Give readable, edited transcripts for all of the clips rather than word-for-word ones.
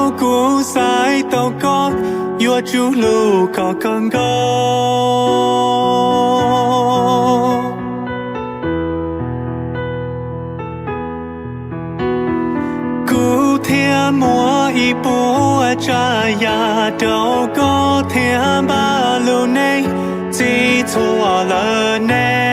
tàu cũ sai tàu có vua chú lù có con go cú thiên mùa y bùa cha ya đâu có thiên ba lù này chỉ thua lỡ nè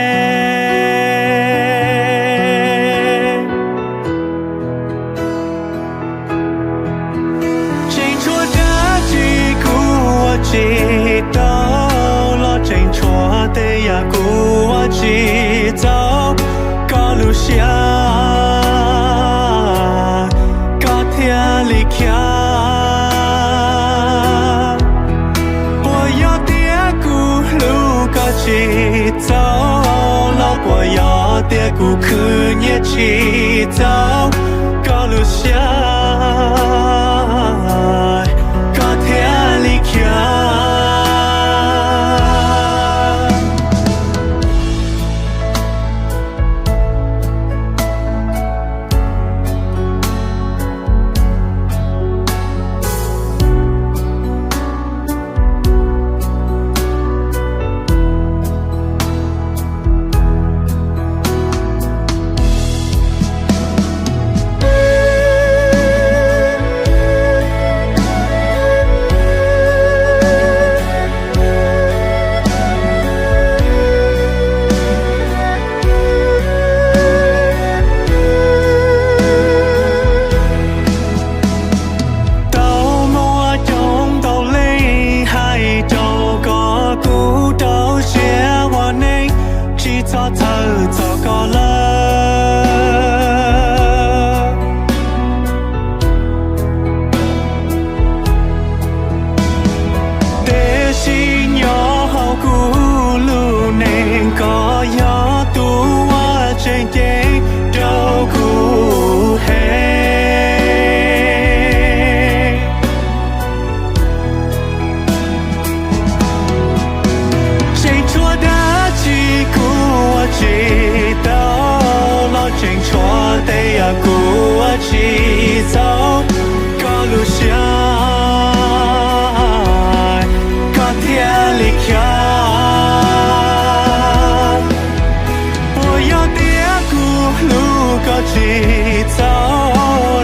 chỉ đâu lo tranh chúa để ya của chỉ đâu có lu xia có thiên lý kia bồi yo tia cu lu có chỉ đâu lo bồi yo tia cu khứ nhẹ chỉ đâu có lu xia có thiên lý kia chỉ dấu có lu xia có thiên lý kia bồi yo tia cu lu có chỉ dấu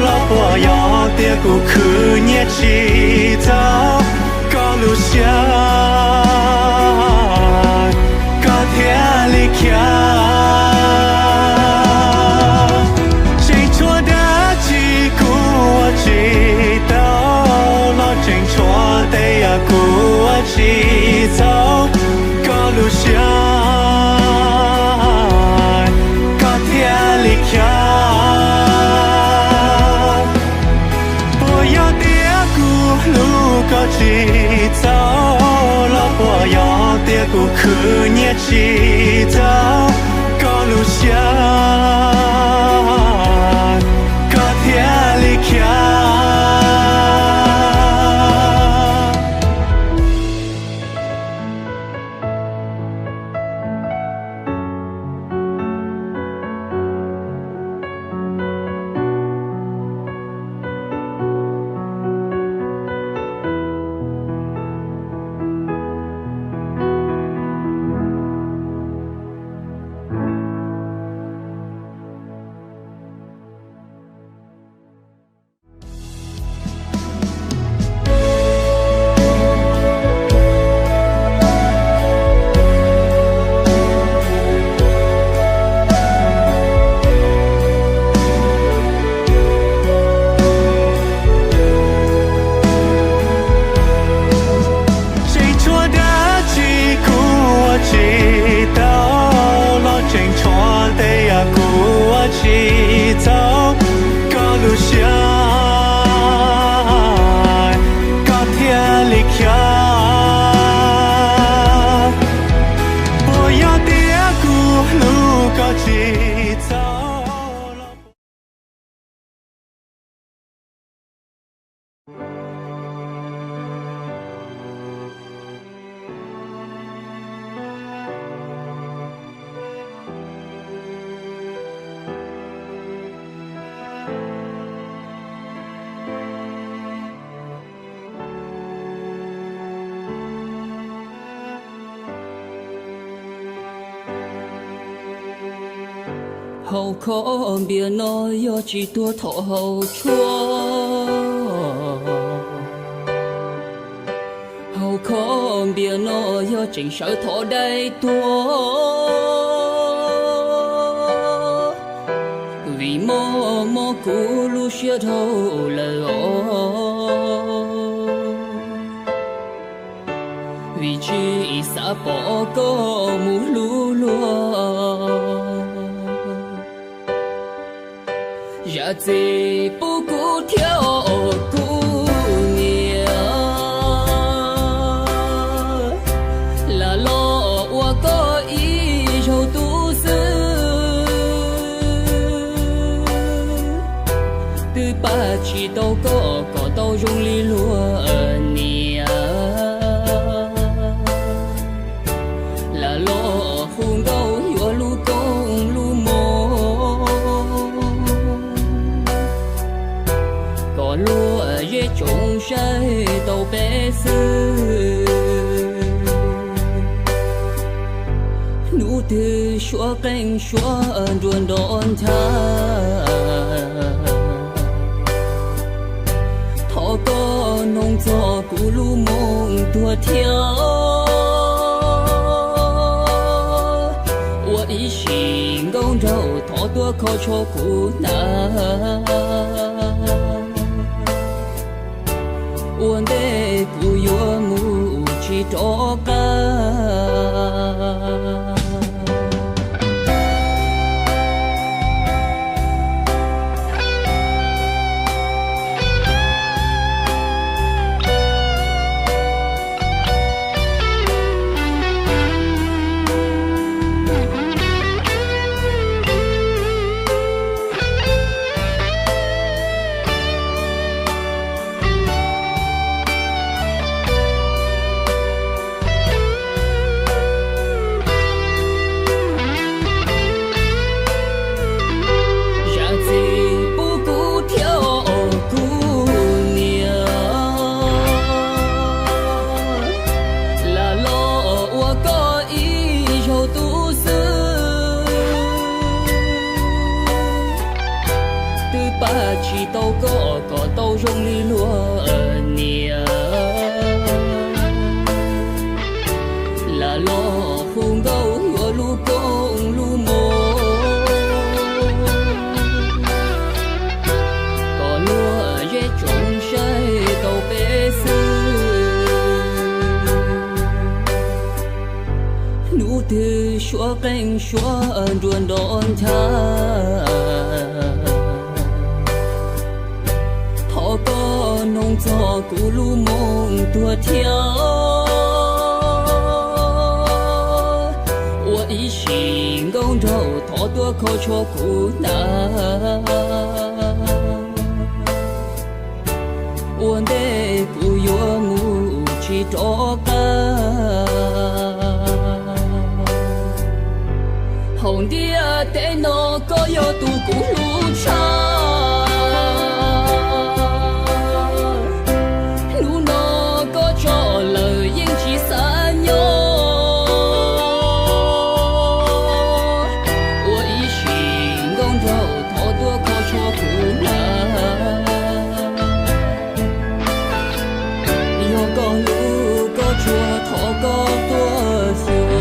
lo bồi yo tia cu khứ nhẹ chỉ dấu có lu xia có thiên lý kia chỉ dấu có lu xia có thiên lý kia bồi yo tia cu lu có chỉ dấu lo bồi yo tia cu khứ nhẹ chỉ dấu có lu xia có thiên lý kia chỉ dấu có lu xia có thiên lý kia bồi yo tia cu lu có chỉ dấu hậu khó bia nói yo chỉ tua thọ hậu chúa hậu khó bia nói yo chỉnh sở thọ đây tua vì mò mò cũ lu xia thâu lời vì chỉ xa bỏ có mù lu lúa dạ gì bố cũ theo cũ nia là lo qua có ý dầu tu sư từ ba chỉ đâu có đâu dùng li lúa nia là lo phun đâu hiểu lu công lu mồ có lúa dễ trồng trái đâu bé sư nụ từ xóa cánh xóa ruộng đón tha thọ có nông gió cũ lu mông tua theo ý xin gông đầu thọ tua khó cho cũ na uốn đê cũ yo mu chỉ cho ca chỉ đâu có đâu dùng li lúa nia là lo phun đâu lúa lu công lu mồ có lúa dễ trồng trái đâu bé sư nụ từ xóa cánh xóa ruộng đón tha có nông gió cũ lu mông tua theo ua ý xin gông đầu thọ tua khó cho cũ na uốn đê cũ yo mu chỉ cho ca hồng dia té nó có yo tu cũ lu cha lời yên chỉ xa nhau ua ý xin gông đầu thọ tua khó cho cũ na yo con lu có chua thọ có tua xưa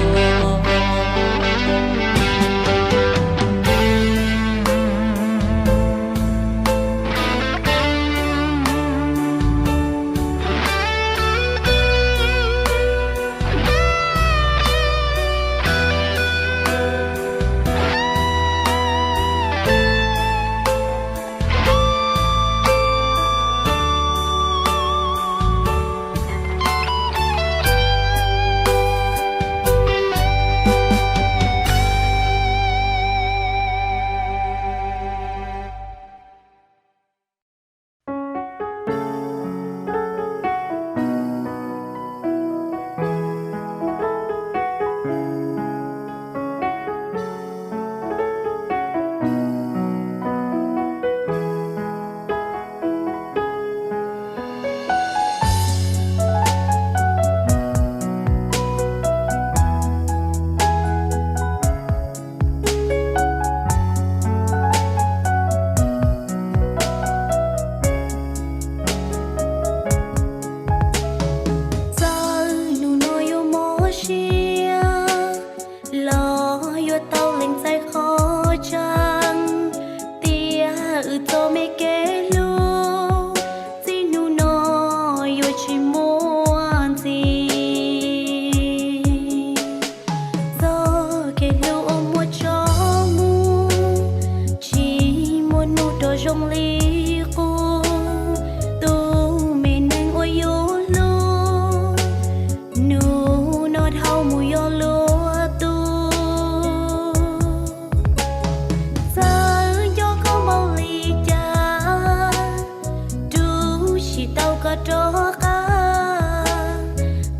có trò cá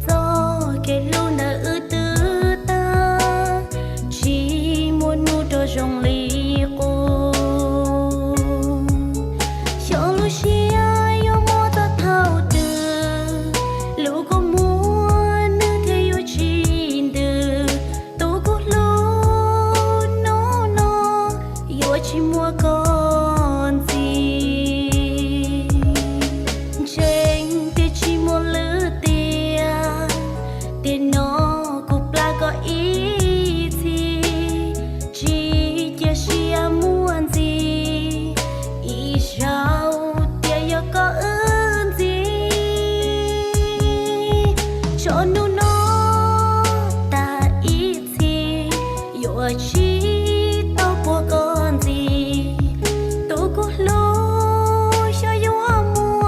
do cái lu nở ư tư ta chỉ muốn nu cho rong ly cô cho lu xia yo mo ta thao từ lu có muốn nữ thế yo chín từ tôi có lu nó yo chỉ mua con gì trên tia chỉ mua lứa tiền nó cục la có ý gì chỉ chia sẻ muốn gì ý sao tia yo có ơn gì cho nu nó ta ý gì yo chỉ tao của con gì tôi có lối cho yo mua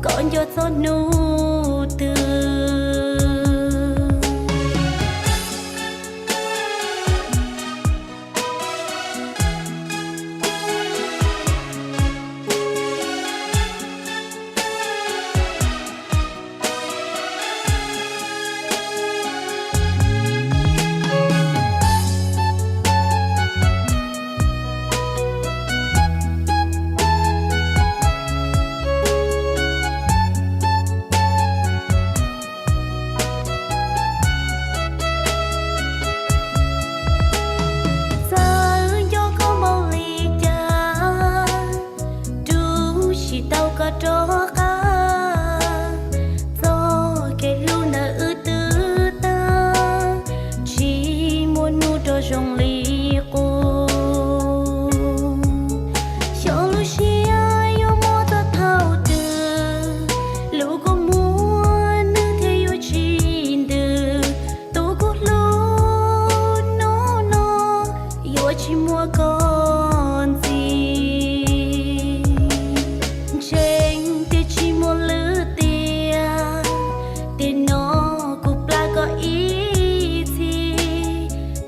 còn yo cho nu từ trò cá do cái lu nở ư tư ta chỉ muốn nu cho rong ly cô cho lu xia yo mo ta thao từ lu có muốn nữ thế yo chín từ tôi có lu nó yo chỉ mua con gì trên tia chỉ một lứa tiền nó cục la có ý gì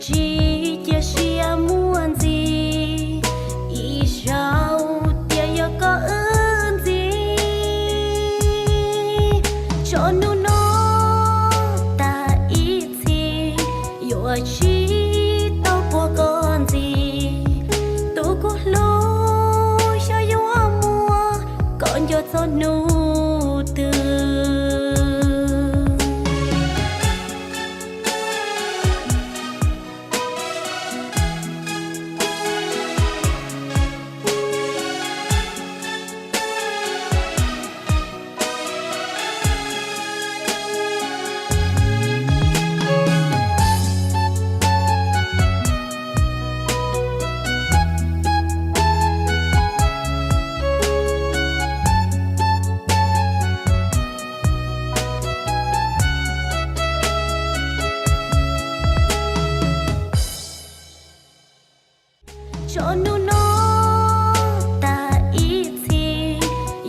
chỉ chia sẻ muốn gì ý sao tia yo có ơn gì cho nu nó ta ý gì yo chỉ tao của con gì tôi có lối cho yo mua còn yo cho nu từ cho nu nó ta ý gì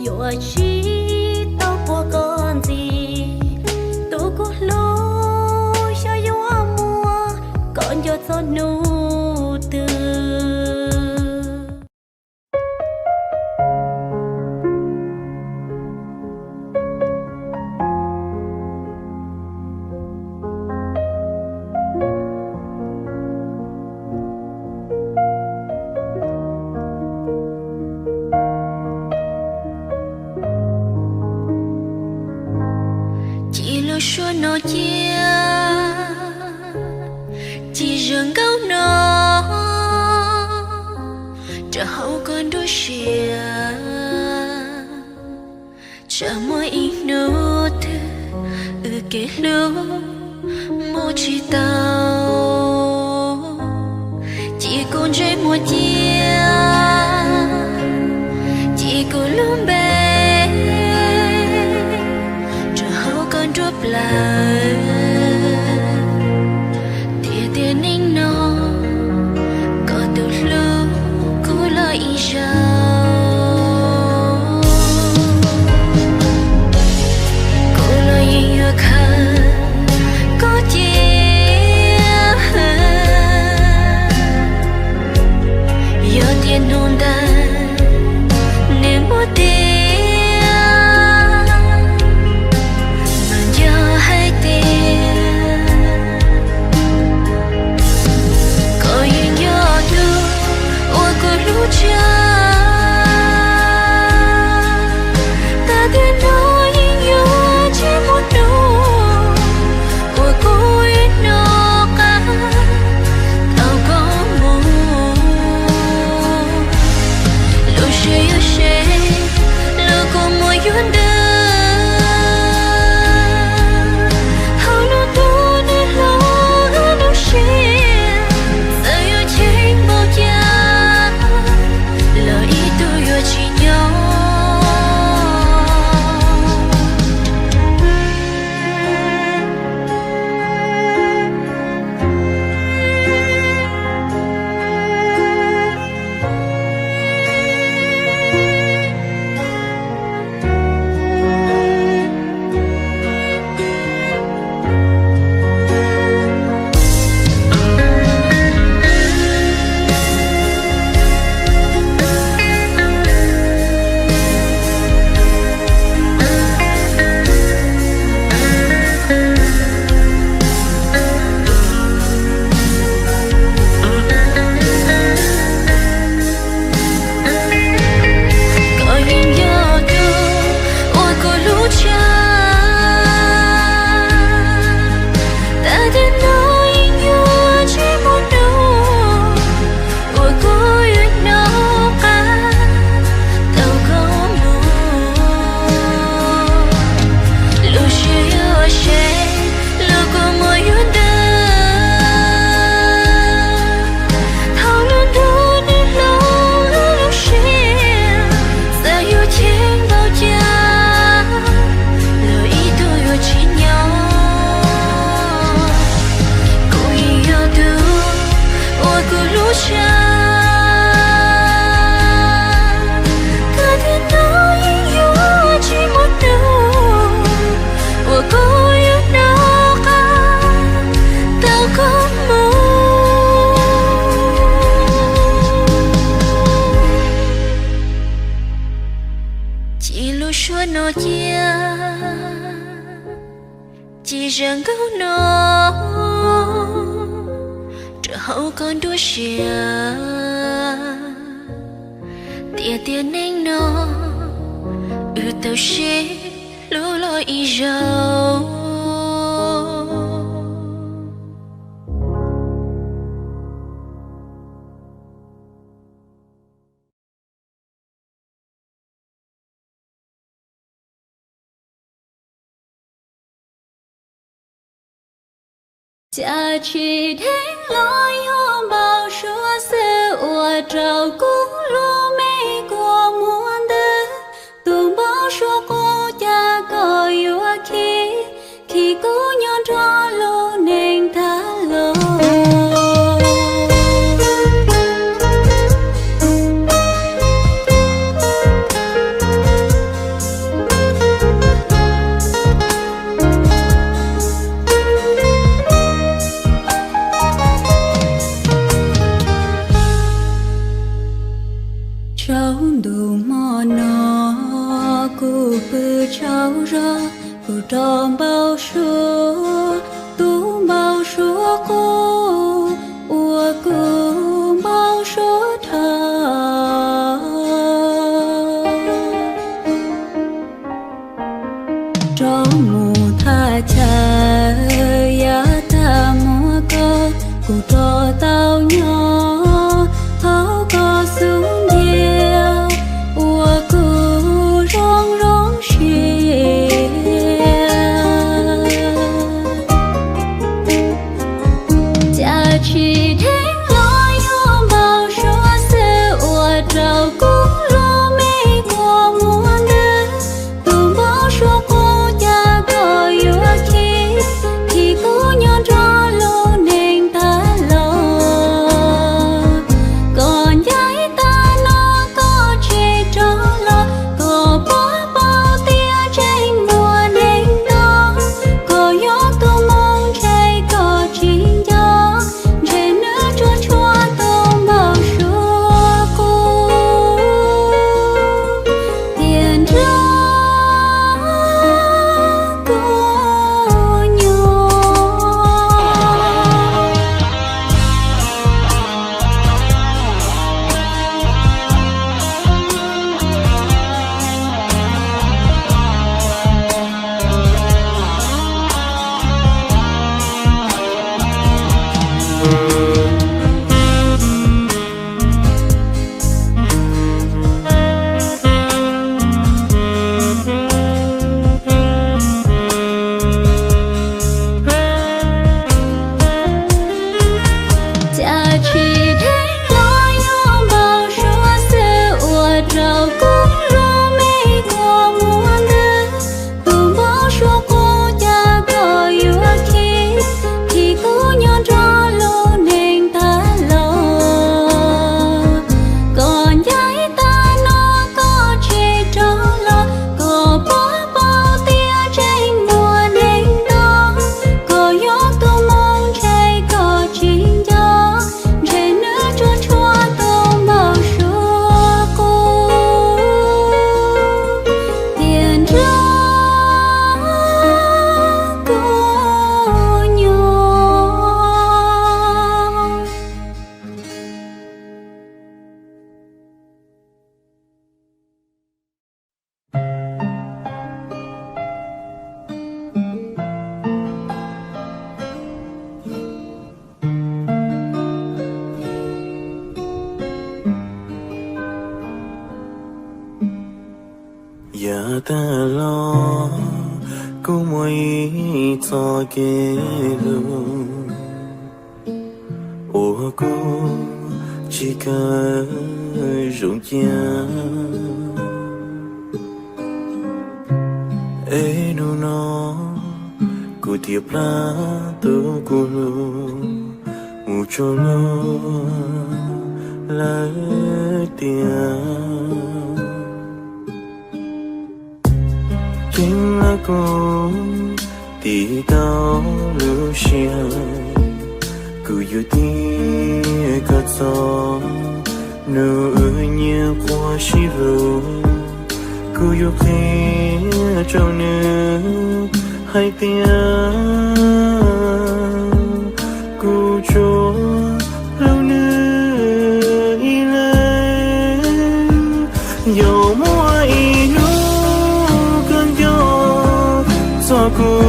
yo chỉ tao của con gì tôi có lối cho yo mua còn yo cho nu từ xua nó chia chỉ rừng gấu nó chờ hậu con đôi xìa chờ mỗi in nốt kể lưu mô chỉ tao chỉ còn rơi một chia chỉ còn luôn bé chờ hậu con drop lại tia tia ninh nó có từ lúc cứ lời ý sao no chia chỉ rằng câu nó trở hậu con đua xìa tia tia nên nó tao sẽ lúa lối y dâu cha chỉ đến lối hôm bao số xe ua trào cũng lu mê của muôn đời tụm bao số cô cha có yêu khi cô nhon cho lô nên thả lô cháu đủ mò nó cô bự cháu ra cô tròn bao số tú bao số cô ua cô bao số thà cháu mù tha cha ya ta mua cơ cô cho tao nhỏ tháo có xuống chỉ đến lối hôm bao số xe ua trào cũng lu mê của muôn đời tụm bao số cô cha có yêu khi cô nhon cho lô nên ta lo còn giấy ta nó có chê cho lo có bỏ bao tia trên mùa nên đó có gió tô mong chạy có chính gió giờ ta lo cô mỗi cho kê luôn ủa cô chỉ cần rụng cha ê nu nó cô tiệp la tu cô luôn ngủ cho luôn lại tiền chính là cô tí tao lưu xia cứ yêu tí cả gió nửa nhẹ qua xí lù cô yêu khẽ trong nước hai tiếng cô cho lâu nữa đi lên dầu mua ý nụ cơn gió gió cô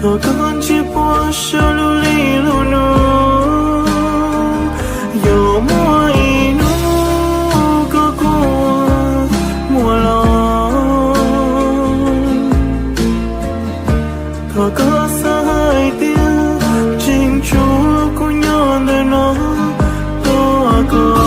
thở con chỉ bỏ cho lưu ly lưu nụ dầu mua ý nụ có cô mùa lòng thở có sai tiếng trình chúa cô nhon đời nó to có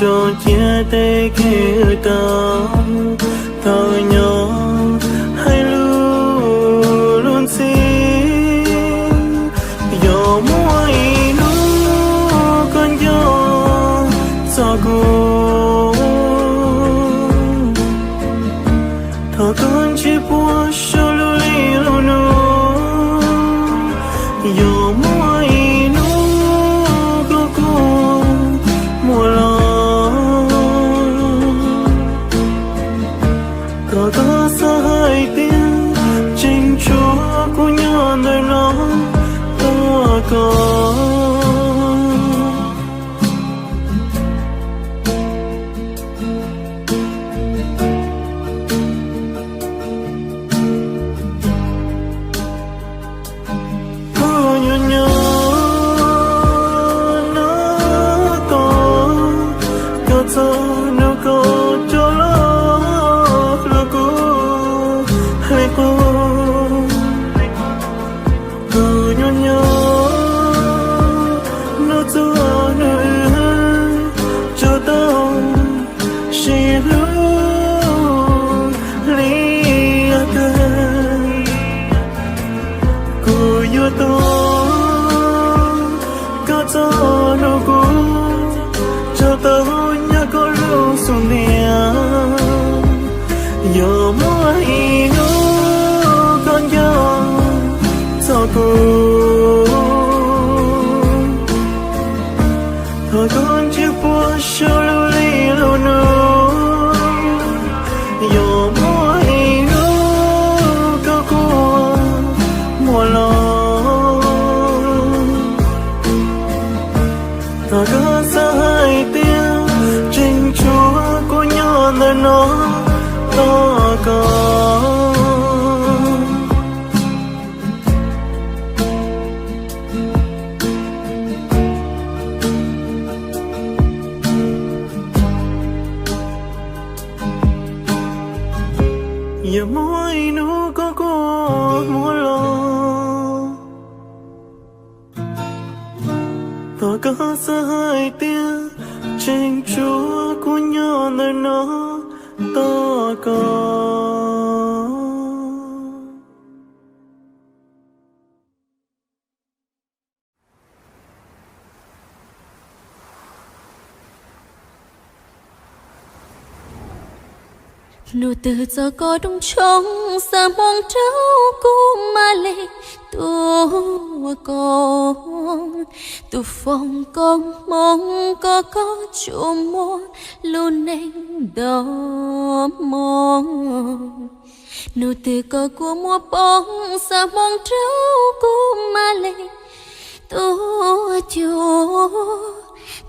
cho chia tay kia tao thao nhỏ hai lưu luôn xin gió mua ý nụ con gió gió cô thao con chỉ buồn cho lưu ly lưu nụ gió mua ý nụ có cô mùa lòng có sai tiếng trình chúa của nhon đời nó to có nhon nhon nó có cho nó có cho cứ nhon nhon nó cho nó cho tao chỉ luôn lý ơi cứ yêu tao có cho nó cho tao nhớ có lúc xuống nhà giờ mua ý con gió gió cô thôi con chỉ buồn cho lưu ly lưu nụ giờ mua ý có cô mùa lòng thôi có sai tiếng trình chúa của nhon đời nó to có giờ mỗi nụ có cô mùa lòng tôi có sai tiếng trình chúa của nhon đời nó to có nụ từ giờ có đông trống giờ mong trâu cô mà lệ tua con tu phong con mong có chỗ mua luôn nên đó mong nụ từ có của mua bóng giờ mong trâu cô mà lệ tua chúa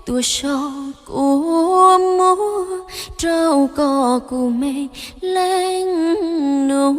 tua cho của mua trâu có của mẹ lên nụ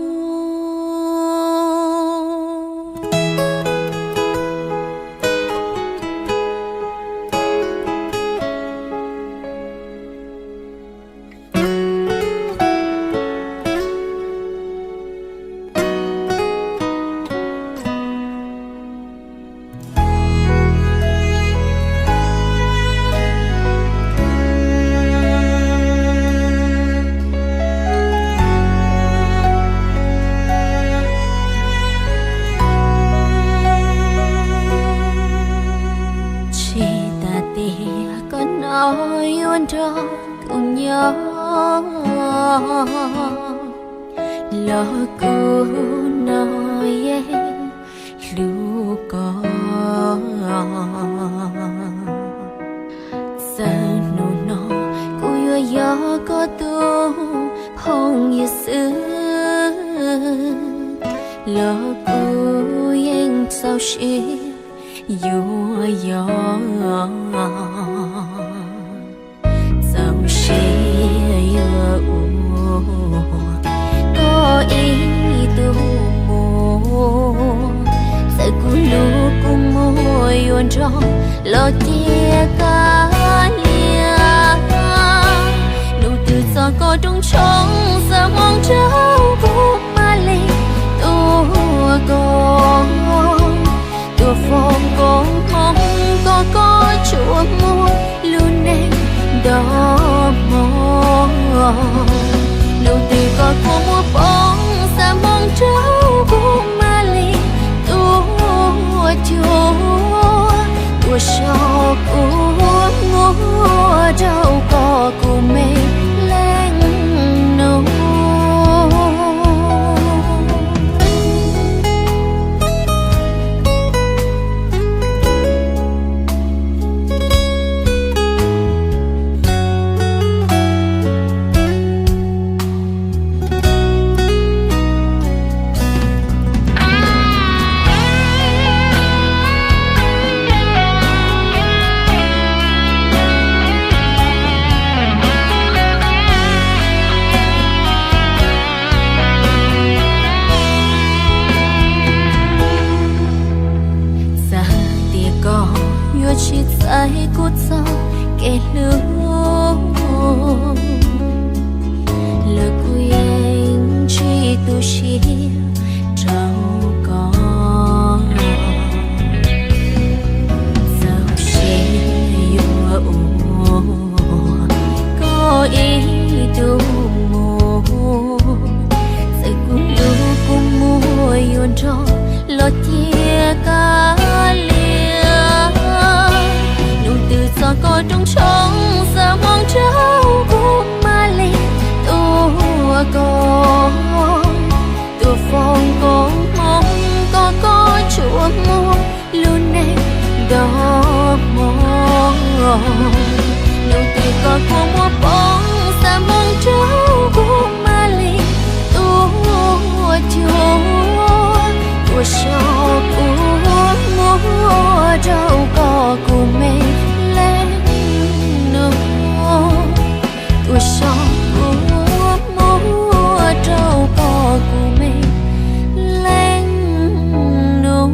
lo cô nói lu có giờ nụ nó cô yo yo có tu hồng như xưa lo cô yên sao xí yo yo sao xí yo có ý tu sẽ cú lu cú môi yuan trong lo chia cả lia nụ từ gió có trong trong giờ mong cháu cô mà lì tua con tua phong con mong có chúa mua luôn nên đó mong nụ từ có cô mua bóng giờ mong cháu cô mà lì tua chúa tua sao cô ngô đâu có cô mê lên nâu chỉ tại cốt sao kể lửa lời của anh chỉ tu chỉ trao con sao sẽ yêu có ý tu mù sẽ cùng lu cùng mùa yêu cho lo chia cả gió có trong trong giờ mong cháu cô mà lì tua con tua phong con mong có chúa mua luôn nên đó mong nụ từ có cô mua bóng giờ mong cháu cô mà lì tua chúa tua sao cô mua đâu có cô mê tua sao mua đâu có cô mê lên nô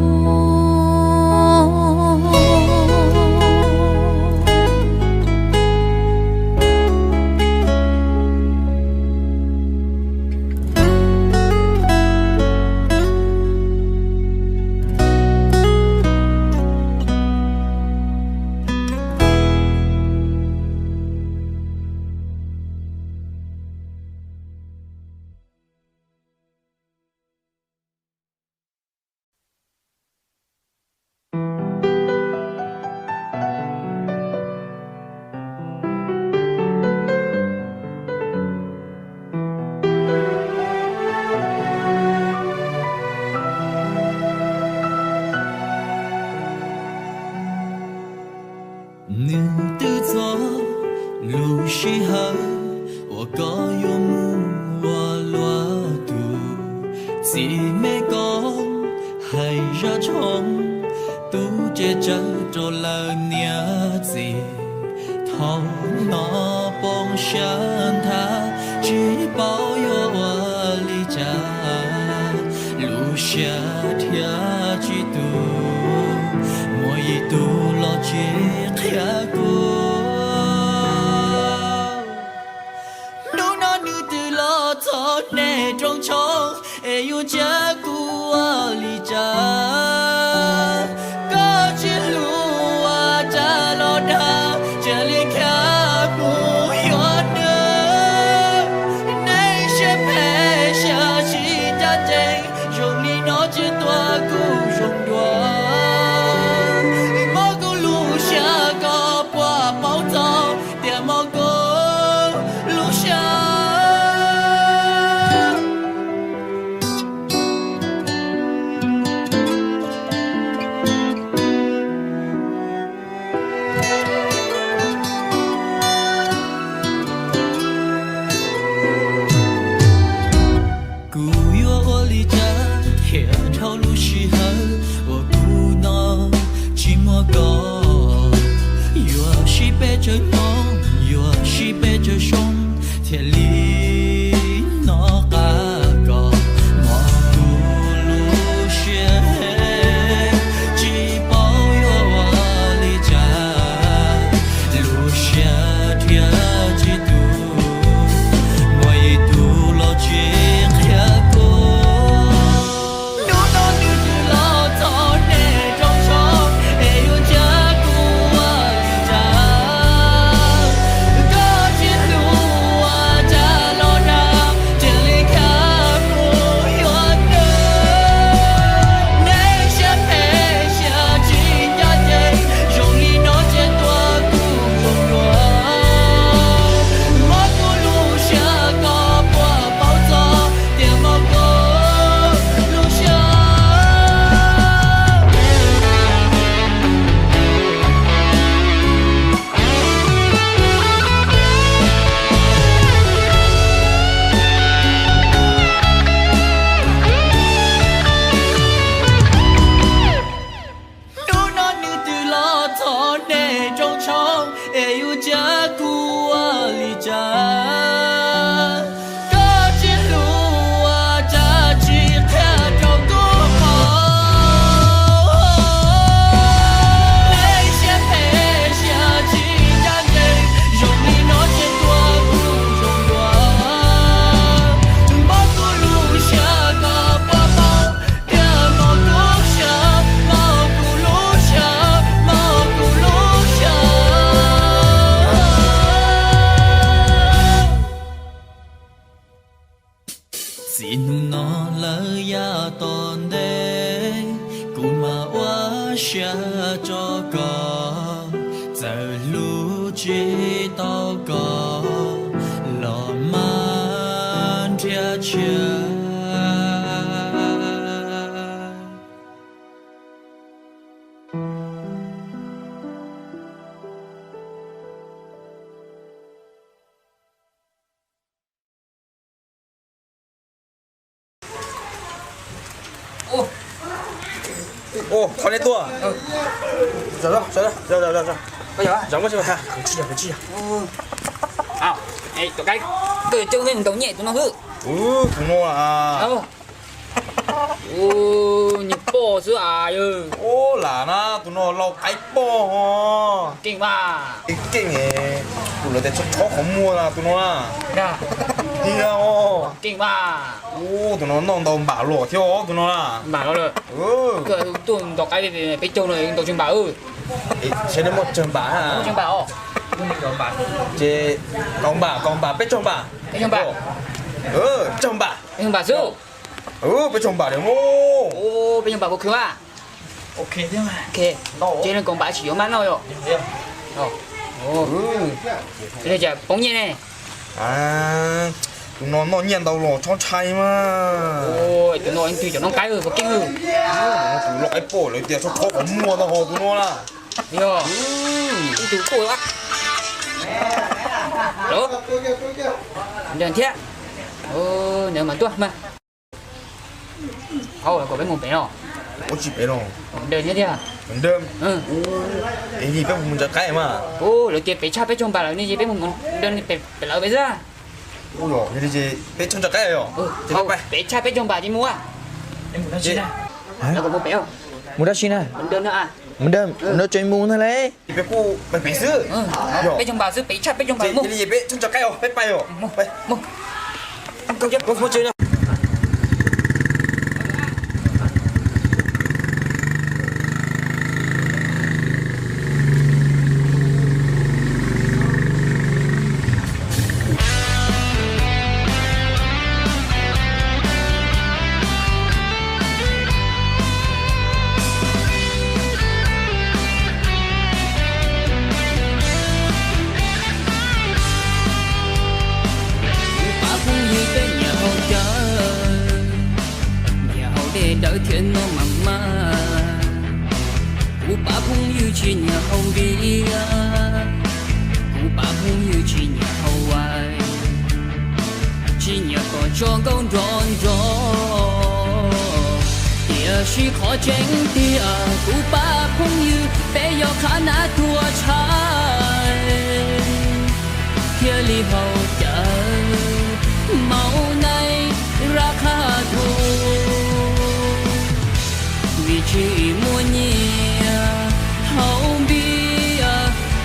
Hãy subscribe cho kênh Ghiền Mì Gõ để không bỏ lỡ xin nó lỡ ya tòn đê cú mà quá xa cho có giờ lu chỉ tao có lò man chia chia 오, 가네 또. 자. Bây giờ á? 잠깐 좀 가. 그치야. À, ê, tụi cái từ chân lên tụi nhẹ tụi nó hư. 분홍아. Nhịp bò sữa à ư. 오, 라나 누나 너 아이뻐. Kinh mà. 깽해. 누나 대체 저 건무나 누나. Nè, 디야오. kinh mà. 오, 누나 너 말로 튀어 누나. Bà nó được. Cái tụi tụi cái về bên châu này tụi chúng bà ư. 쟤는 뭐 좀 봐. Chúng bà 어. 쟤 건바 빼좀 봐. Bên chúng bà. 좀 봐. Bên chúng bà sư. 빼좀 봐. 뭐. Ô, bên chúng bà có cứu à? 오케이, 대마. Ok. Trên là con bà chỉ có mắt thôi rồi. Ồ. Đây giờ bóng nhiên này. 아, 너 년도로 저 차이마. Ôi, tụi nó anh tùy cho nó cái ư, có kinh ư. 너 아이뻐. 너 대체 저 건무나 너 누나. Hiểu. Tụi cô á. Đó. Đừng thế. Nếu mà tuột mà. Có bên một bé nào. 어찌 빼롱. Đơn như thế à? 덤. Ừ. 애기 빼고 문제 까이 마. Ô, rồi kia bé cha bé chồng bà là như gì bé một đơn bé lỡ bé ra. 오요. 이제 빼천자 까요. Không, bé cha bé chồng bà đi mua. Em muốn xin à? Nó có một bé không? 뭐라 시나? Mình đơn nữa à? 덤. 너 저희 무나 래. 빼고 빼스. Bé chồng bà giữ bé cha bé chồng bà mua. 이제 빼천자 까요. 빼빠요. Mua. Câu chuyện. 뭐 chơi nào? Đợi thiên nó mặn mà cụ bà cũng như chỉ nhà hậu đi cụ bà cũng như chỉ nhà hậu ai chỉ nhà có cho con rộn rộn địa chỉ khó tránh tia cụ bà cũng như bé yo khả nã thua trái kia li hậu chờ màu này ra khá thua vì chỉ mua nhia hậu bia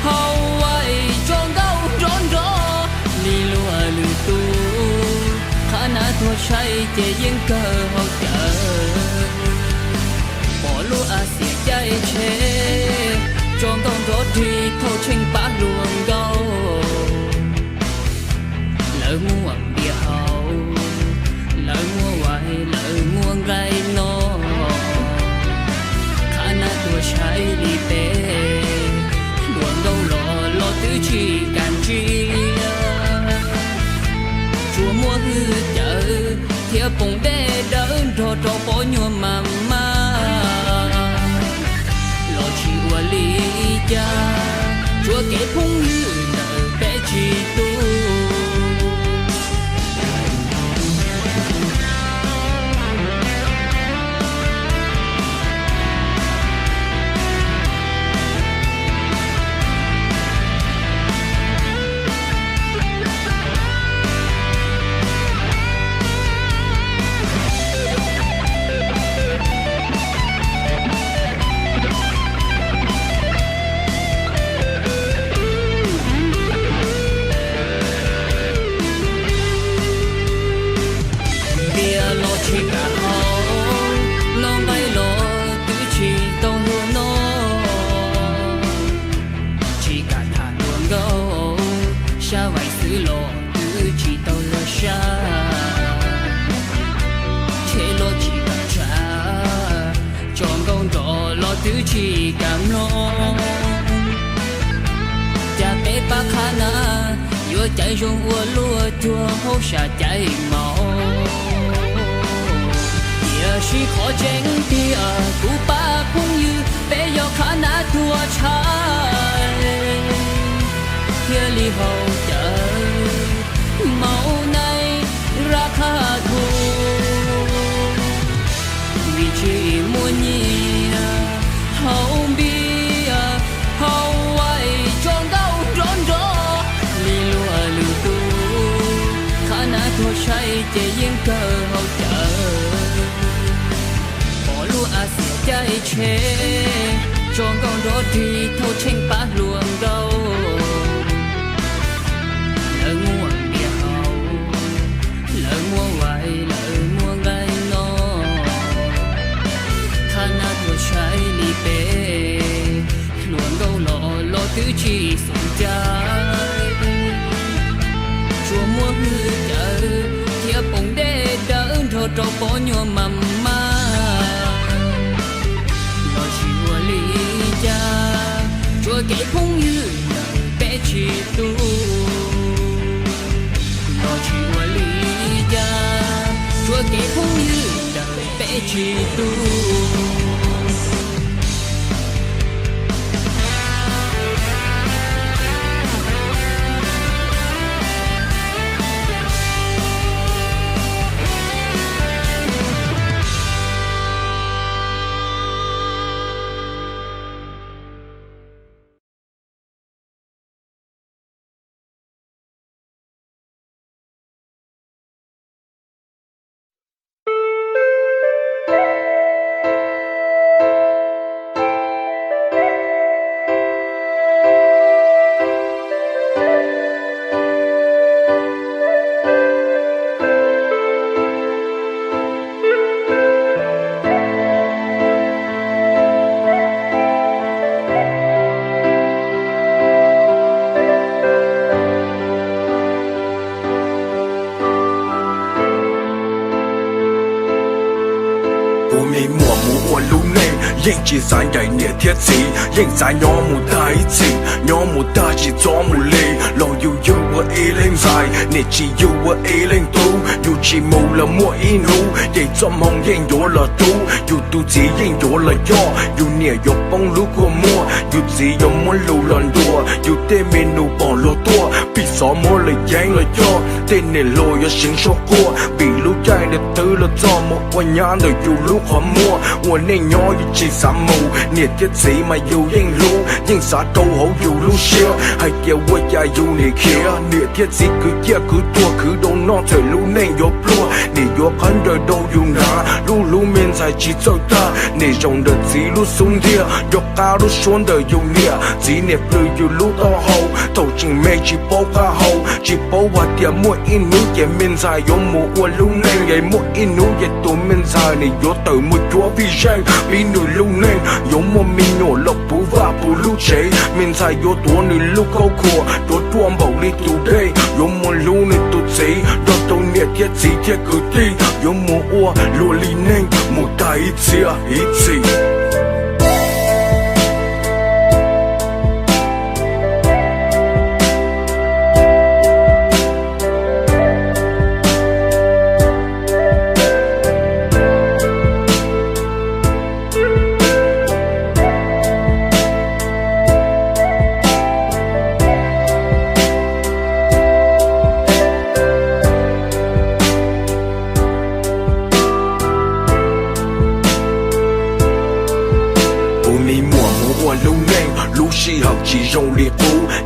hậu ai trong đâu rộn rộn li lúa lư tu khả năng thua say chỉ yên cơ hậu chờ bỏ lúa xỉa cháy chế trong đông rốt đi thâu tranh bát luồng gâu lỡ mua bia hậu lỡ mua hoài lỡ mua gai nó tua trái đi bé buồn đâu lo tứ chỉ càng chi chùa mua hư chợ thiệp bông bé đỡ trò bỏ nhua mà lo chỉ qua lý cha chùa kể phung hư nợ bé chỉ tu lúa chạy rong ua lúa chua hô xa chạy màu địa sĩ khó chén tia cú ba cũng như bé do khả nã thua trái kia li hậu chờ màu này ra khá thù vì chỉ muốn nhia hậu bia hậu ai tròn đau tròn rõ li lúa lưu tu khả nã thua say chỉ yên cơ hậu chờ bỏ lúa à xỉa trái chế tròn con đó thì thâu tranh bá luồng đâu lỡ mua bia hậu lỡ mua hoài lỡ mua gai nó khả na thua trái li bê luồng đâu lo tứ chi sùng trái chùa mua hư chợ kia bông đê đỡ thô trâu bỏ nhua mầm ma lo chùa li cha chùa kể không như lời bé chi tu lo chùa li cha chùa kể không như lời bé chi tu Yên chỉ sáng đại nghĩa thiết sĩ Yên sáng nhỏ mù ta ý chí Nhỏ mù ta chỉ gió mù lì Lòng yêu yêu và ý lên dài Nè chỉ yêu và ý lên tu Yêu chỉ mù là mua ý nụ Để cho mong yên yếu là tu Yêu tu chỉ yên yếu là do Yêu nè yếu bóng lúc của mua Yêu chỉ yếu muốn lưu lần đùa Yêu tê mê nụ bỏ lô tua Bị gió mua là giang là do Tên nè lôi ở sinh số của Bị lúc chạy để tư là do Một quả nhãn đời yêu lúc khó mua Ủa nè nhỏ yêu chỉ sáng mù Nhiệt thiết sĩ mà yêu yên lưu Nhưng xã câu hậu yêu lưu xưa Hay kêu quay cha yêu nè kia Nhiệt thiết sĩ cứ kia cứ tua cứ đâu nó trời lưu nên yếu plua Nè yếu khăn đời đâu yêu nà Lưu lưu men dài chỉ chơi ta Nè rộng đời chỉ lưu xuống thia Yếu cao lưu xuống đời yêu nè Chỉ nè lưu yêu lưu tao hậu Thầu trình mê chỉ bố ca hậu Chỉ bố và tìa mua in nữ Kẻ men dài yếu mù ua lưu nên Gây mua in nữ Kẻ tù men dài Nè yếu tử một chúa vì rang Vì nữ lưu nên Yếu mua mình nhổ lộc bú và bú lưu chế Men dài yếu tùa nữ lưu câu khổ Tùa tuông bảo lý tù đây Yếu mua lưu nữ tù chế Đó tàu nè thiết gì thiết cứ đi Yếu mua ua lùa lý nên Một ta ít xìa ít gì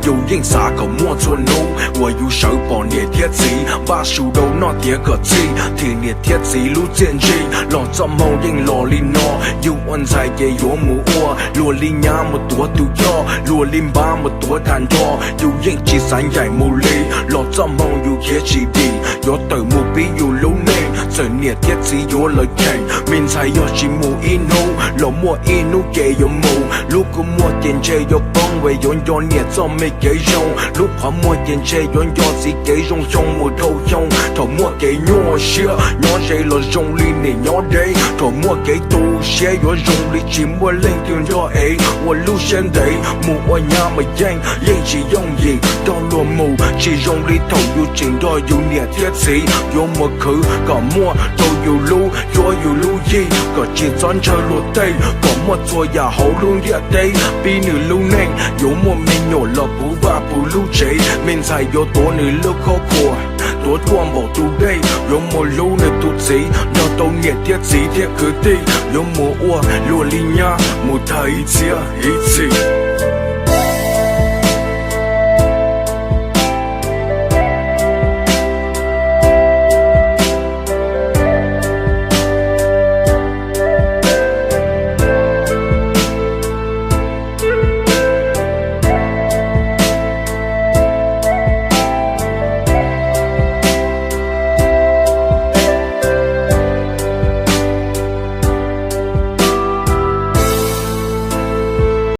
Yêu yên xã cầu mua chuồn nụ Và yêu sở bỏ nhiệt thiết sĩ Ba sưu đâu nó tía cờ chi Thì nhiệt thiết sĩ lưu chiến chi Lò cho màu yên lò li nó Yêu ơn dài kê yếu mù ua Lùa li nhá một tùa tù do Lùa lim ba một tùa đàn do Yêu yên chỉ sáng dài mù li Lò cho màu yêu khế chỉ đi Yếu tử mù bí yêu lưu nên Giờ nhiệt thiết sĩ yếu lời kênh Mình dài yếu chỉ mù in nụ Lò mua in nụ kê yếu mù Lúc cũng mua tiền chê yếu bóng Về yếu yếu nhiệt cho mê kế rong Lúc họ mua tiền chê yếu yếu gì kế rong rong mùa đâu rong Thầu mua cái nhỏ xia nhỏ dây là dùng li nè nhỏ đây thọ mua cái tu xia yo dùng li chỉ mua lên tiền cho ấy我路线的木我nhà mà danh chỉ dùng gì đó lúa mù chỉ dùng li thầu yo chỉnh đó yo nhẹ thiết sĩ yo mua khứ cả mua tôi yo lu gì cả chỉ chọn chơi lúa tây cả mua chua ya hậu luôn địa tây pi nữ lu neng yo mua mình nhỏ là bù và bù lu chế mình xài yo tổ nữ lu khó khổ tổ tuồng bảo tu đây yo mua lu nữ tu sĩ đó tôi nhẹ thiết sĩ thiết khứ ti yo mua ua lúa li nha mua thấy chia ít gì